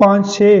5-6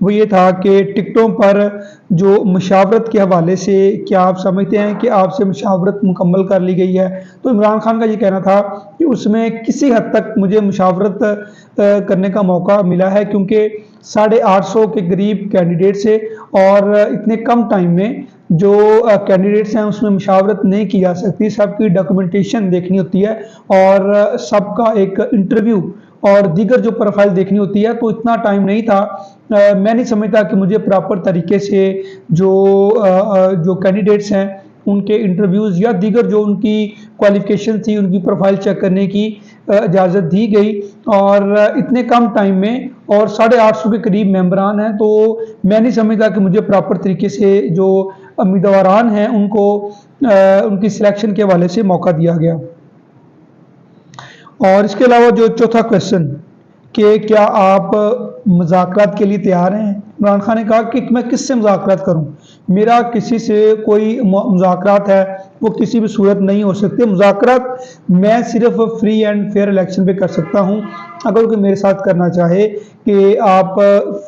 وہ یہ تھا کہ ٹکٹوں پر جو مشاورت کے حوالے سے کیا آپ سمجھتے ہیں کہ آپ سے مشاورت مکمل کر لی گئی ہے؟ تو عمران خان کا یہ کہنا تھا کہ اس میں کسی حد تک مجھے مشاورت کرنے کا موقع ملا ہے، کیونکہ 850 کے قریب کینڈیڈیٹس ہیں اور اتنے کم ٹائم میں جو کینڈیڈیٹس ہیں اس میں مشاورت نہیں کی جا سکتی، سب کی ڈاکومنٹیشن دیکھنی ہوتی ہے اور سب کا ایک انٹرویو اور دیگر جو پروفائل دیکھنی ہوتی ہے، تو اتنا ٹائم نہیں تھا۔ میں نہیں سمجھتا کہ مجھے پراپر طریقے سے جو کینڈیڈیٹس ہیں ان کے انٹرویوز یا دیگر جو ان کی کوالیفیکیشن تھی ان کی پروفائل چیک کرنے کی اجازت دی گئی، اور اتنے کم ٹائم میں، اور 850 کے قریب ممبران ہیں، تو میں نہیں سمجھتا کہ مجھے پراپر طریقے سے جو امیدواران ہیں ان کو ان کی سلیکشن کے حوالے سے موقع دیا گیا۔ اور اس کے علاوہ جو چوتھا کویشچن کہ کیا آپ مذاکرات کے لیے تیار ہیں، عمران خان نے کہا کہ میں کس سے مذاکرات کروں، میرا کسی سے کوئی مذاکرات ہے وہ کسی بھی صورت نہیں ہو سکتے، مذاکرات میں صرف فری اینڈ فیئر الیکشن پہ کر سکتا ہوں۔ اگر کوئی میرے ساتھ کرنا چاہے کہ آپ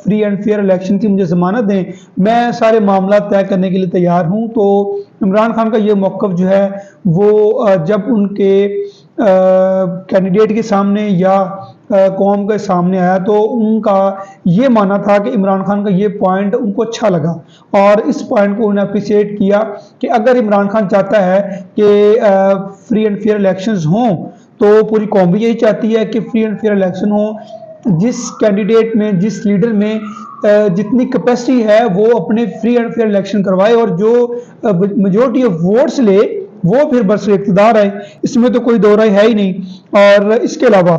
فری اینڈ فیئر الیکشن کی مجھے ضمانت دیں، میں سارے معاملات طے کرنے کے لیے تیار ہوں۔ تو عمران خان کا یہ موقف جو ہے وہ جب ان کے کینڈیڈیٹ کے سامنے یا قوم کے سامنے آیا تو ان کا یہ ماننا تھا کہ عمران خان کا یہ پوائنٹ ان کو اچھا لگا، اور اس پوائنٹ کو انہوں نے اپریشیٹ کیا کہ اگر عمران خان چاہتا ہے کہ فری اینڈ فیئر الیکشنز ہوں تو پوری قوم بھی یہی چاہتی ہے کہ فری اینڈ فیئر الیکشن ہوں، جس کینڈیڈیٹ میں جس لیڈر میں جتنی کیپیسٹی ہے وہ اپنے فری اینڈ فیئر الیکشن کروائے اور جو میجورٹی آف ووٹس لے وہ پھر برسر اقتدار ہے، اس میں تو کوئی دو رائے ہے ہی نہیں۔ اور اس کے علاوہ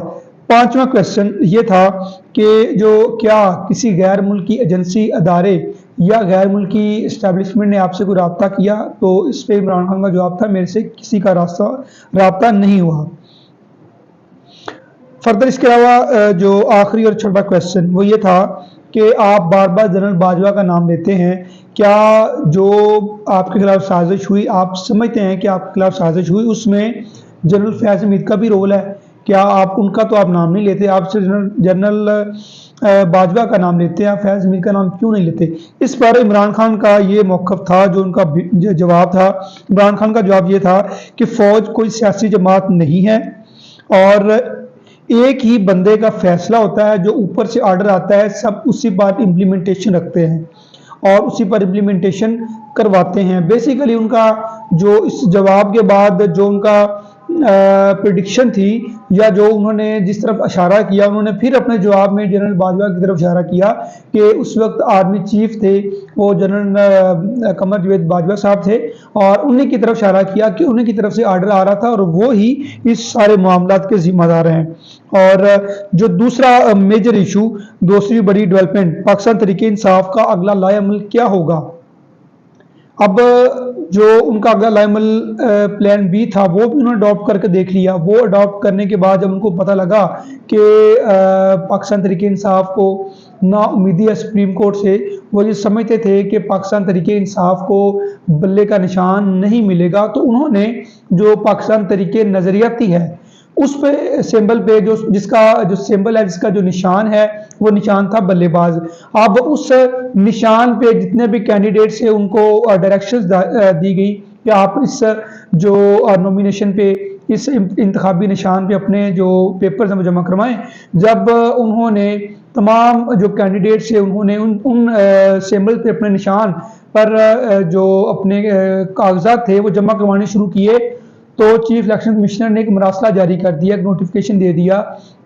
پانچواں کویشچن یہ تھا کہ جو کیا کسی غیر ملکی ایجنسی، ادارے یا غیر ملکی اسٹیبلشمنٹ نے آپ سے کوئی رابطہ کیا، تو اس پہ عمران خان کا جواب تھا میرے سے کسی کا رابطہ نہیں ہوا۔ فردر اس کے علاوہ جو آخری اور چھٹا کویشچن وہ یہ تھا کہ آپ بار بار جنرل باجوہ کا نام لیتے ہیں، کیا جو آپ کے خلاف سازش ہوئی، آپ سمجھتے ہیں کہ آپ کے خلاف سازش ہوئی، اس میں جنرل فیاض حمید کا بھی رول ہے؟ کیا آپ ان کا تو آپ نام نہیں لیتے، آپ سے جنرل باجوہ کا نام لیتے ہیں، آپ فیاض حمید کا نام کیوں نہیں لیتے؟ اس پر عمران خان کا یہ موقف تھا، جو ان کا جواب تھا۔ عمران خان کا جواب یہ تھا کہ فوج کوئی سیاسی جماعت نہیں ہے اور ایک ہی بندے کا فیصلہ ہوتا ہے، جو اوپر سے آرڈر آتا ہے سب اسی پر امپلیمنٹیشن رکھتے ہیں اور اسی پر امپلیمنٹیشن کرواتے ہیں۔ بیسیکلی ان کا جو اس جواب کے بعد جو ان کا پریڈکشن تھی یا جو انہوں نے جس طرف اشارہ کیا، انہوں نے پھر اپنے جواب میں جنرل باجوہ کی طرف اشارہ کیا کہ اس وقت آرمی چیف تھے وہ جنرل قمر جاوید باجوہ صاحب تھے، اور انہیں کی طرف اشارہ کیا کہ انہیں کی طرف سے آرڈر آ رہا تھا اور وہ ہی اس سارے معاملات کے ذمہ دار ہیں۔ اور جو دوسرا میجر ایشو، دوسری بڑی ڈیولپمنٹ، پاکستان تحریک انصاف کا اگلا لائحہ عمل کیا ہوگا؟ اب جو ان کا اگلا لائحہ عمل پلان بی تھا وہ بھی انہوں نے اڈاپٹ کر کے دیکھ لیا۔ وہ اڈاپٹ کرنے کے بعد جب ان کو پتہ لگا کہ پاکستان تحریک انصاف کو نا امیدی ہے سپریم کورٹ سے، وہ یہ سمجھتے تھے کہ پاکستان تحریک انصاف کو بلے کا نشان نہیں ملے گا، تو انہوں نے جو پاکستان تحریک نظریاتی ہے اس پہ سمبل پہ جس کا جو سمبل ہے، جس کا جو نشان ہے وہ نشان تھا بلے باز۔ اب اس نشان پہ جتنے بھی کینڈیڈیٹس ہیں ان کو ڈائریکشنز دی گئی کہ آپ اس جو نومینیشن پہ اس انتخابی نشان پہ اپنے جو پیپرز ہیں وہ جمع کروائیں۔ جب انہوں نے تمام جو کینڈیڈیٹس ہیں انہوں نے ان سمبل پہ اپنے نشان پر جو اپنے کاغذات تھے وہ جمع کروانے شروع کیے، تو چیف الیکشن کمشنر نے ایک مراسلہ جاری کر دیا، ایک نوٹیفیکیشن دے دیا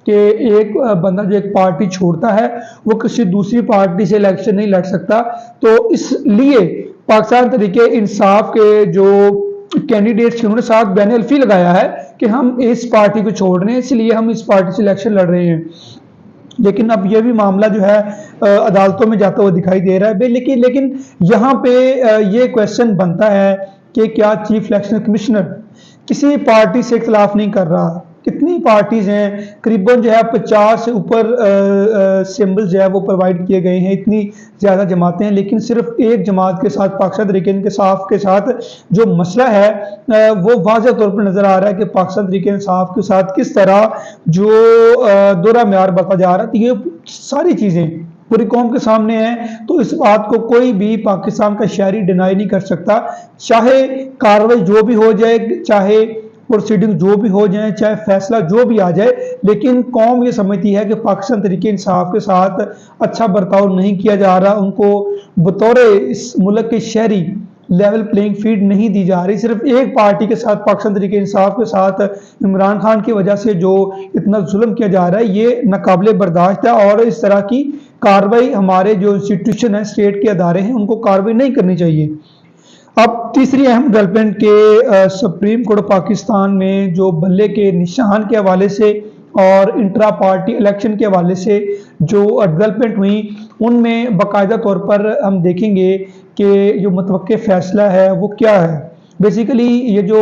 کہ ایک بندہ جو ایک پارٹی چھوڑتا ہے وہ کسی دوسری پارٹی سے الیکشن نہیں لڑ سکتا۔ تو اس لیے پاکستان تحریک انصاف کے جو کینڈیڈیٹس انہوں نے ساتھ بین الفی لگایا ہے کہ ہم اس پارٹی کو چھوڑ رہے ہیں، اس لیے ہم اس پارٹی سے الیکشن لڑ رہے ہیں۔ لیکن اب یہ بھی معاملہ جو ہے عدالتوں میں جاتا ہوا دکھائی دے رہا ہے۔ لیکن یہاں پہ یہ کویشچن بنتا ہے کہ کیا چیف الیکشن کمشنر کسی پارٹی سے اختلاف نہیں کر رہا؟ کتنی پارٹیز ہیں، قریباً جو ہے 50 سے اوپر سمبل جو ہے وہ پرووائڈ کیے گئے ہیں، اتنی زیادہ جماعتیں ہیں، لیکن صرف ایک جماعت کے ساتھ پاکستان تحریک انصاف کے ساتھ جو مسئلہ ہے وہ واضح طور پر نظر آ رہا ہے کہ پاکستان تحریک انصاف کے ساتھ کس طرح جو دوہرا معیار برتا جا رہا ہے۔ تو یہ ساری چیزیں پوری قوم کے سامنے ہے، تو اس بات کو کوئی بھی پاکستان کا شہری ڈینائی نہیں کر سکتا، چاہے کارروائی جو بھی ہو جائے، چاہے پروسیڈنگ جو بھی ہو جائیں، چاہے فیصلہ جو بھی آ جائے، لیکن قوم یہ سمجھتی ہے کہ پاکستان تحریک انصاف کے ساتھ اچھا برتاؤ نہیں کیا جا رہا، ان کو بطور اس ملک کے شہری لیول پلینگ فیلڈ نہیں دی جا رہی، صرف ایک پارٹی کے ساتھ، پاکستان تحریک انصاف کے ساتھ عمران خان کی وجہ سے جو اتنا ظلم کیا جا رہا ہے، یہ ناقابل برداشت ہے، اور اس طرح کی کارروائی ہمارے جو انسٹیٹیوشن ہیں، اسٹیٹ کے ادارے ہیں، ان کو کارروائی نہیں کرنی چاہیے۔ اب تیسری اہم ڈیولپمنٹ کے سپریم کورٹ پاکستان میں جو بلے کے نشان کے حوالے سے اور انٹرا پارٹی الیکشن کے حوالے سے جو ڈیولپمنٹ ہوئی، ان میں باقاعدہ طور پر ہم دیکھیں گے کہ جو متوقع فیصلہ ہے وہ کیا ہے۔ بیسیکلی یہ جو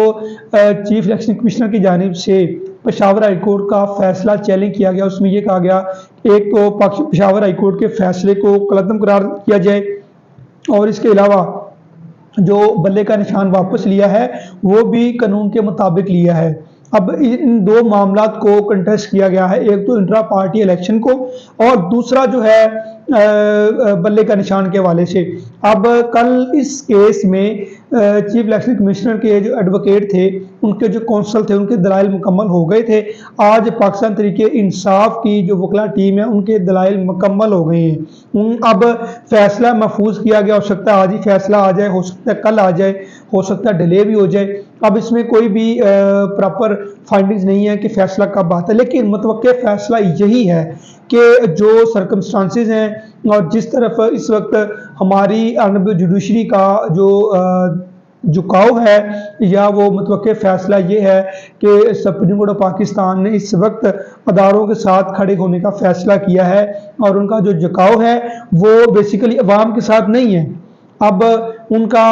چیف الیکشن کمشنر کی جانب سے پشاور ہائی کورٹ کا فیصلہ چیلنج کیا گیا، اس میں یہ کہا گیا ایک تو پشاور ہائی کورٹ کے فیصلے کو کالعدم قرار کیا جائے، اور اس کے علاوہ جو بلے کا نشان واپس لیا ہے وہ بھی قانون کے مطابق لیا ہے۔ اب ان دو معاملات کو کنٹیسٹ کیا گیا ہے، ایک تو انٹرا پارٹی الیکشن کو، اور دوسرا جو ہے بلے کا نشان کے حوالے سے۔ اب کل اس کیس میں چیف الیکشن کمشنر کے جو ایڈوکیٹ تھے، ان کے جو کونسل تھے، ان کے دلائل مکمل ہو گئے تھے۔ آج پاکستان تحریک انصاف کی جو وکلا ٹیم ہے، ان کے دلائل مکمل ہو گئے ہیں۔ اب فیصلہ محفوظ کیا گیا، ہو سکتا ہے آج ہی فیصلہ آ جائے، ہو سکتا ہے کل آ جائے، ہو سکتا ہے ڈیلے بھی ہو جائے۔ اب اس میں کوئی بھی پراپر فائنڈنگز نہیں ہے کہ فیصلہ کب آتا ہے، لیکن متوقع فیصلہ یہی ہے کہ جو سرکمسٹانسز ہیں اور جس طرف اس وقت ہماری آنریبل جوڈیشری کا جو جھکاؤ ہے، یا وہ متوقع فیصلہ یہ ہے کہ سپریم کورٹ آف پاکستان نے اس وقت اداروں کے ساتھ کھڑے ہونے کا فیصلہ کیا ہے، اور ان کا جو جھکاؤ ہے وہ بیسیکلی عوام کے ساتھ نہیں ہے۔ اب ان کا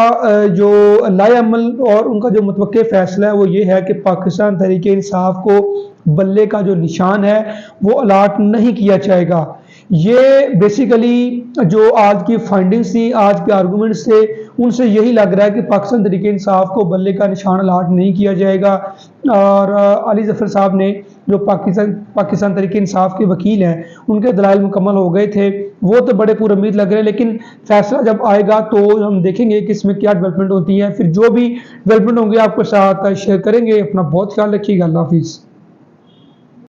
جو لائے عمل اور ان کا جو متوقع فیصلہ ہے وہ یہ ہے کہ پاکستان تحریک انصاف کو بلے کا جو نشان ہے وہ الاٹ نہیں کیا جائے گا۔ یہ بیسیکلی جو آج کی فائنڈنگز تھی، آج کے آرگومنٹس تھے، ان سے یہی لگ رہا ہے کہ پاکستان تحریک انصاف کو بلے کا نشان الاٹ نہیں کیا جائے گا۔ اور علی ظفر صاحب نے جو پاکستان تحریک انصاف کے وکیل ہیں، ان کے دلائل مکمل ہو گئے تھے، وہ تو بڑے پر امید لگ رہے ہیں، لیکن فیصلہ جب آئے گا تو ہم دیکھیں گے کہ اس میں کیا ڈیولپمنٹ ہوتی ہے۔ پھر جو بھی ڈیولپمنٹ ہوں گے آپ کے ساتھ شیئر کریں گے۔ اپنا بہت خیال رکھیے گا۔ اللہ حافظ۔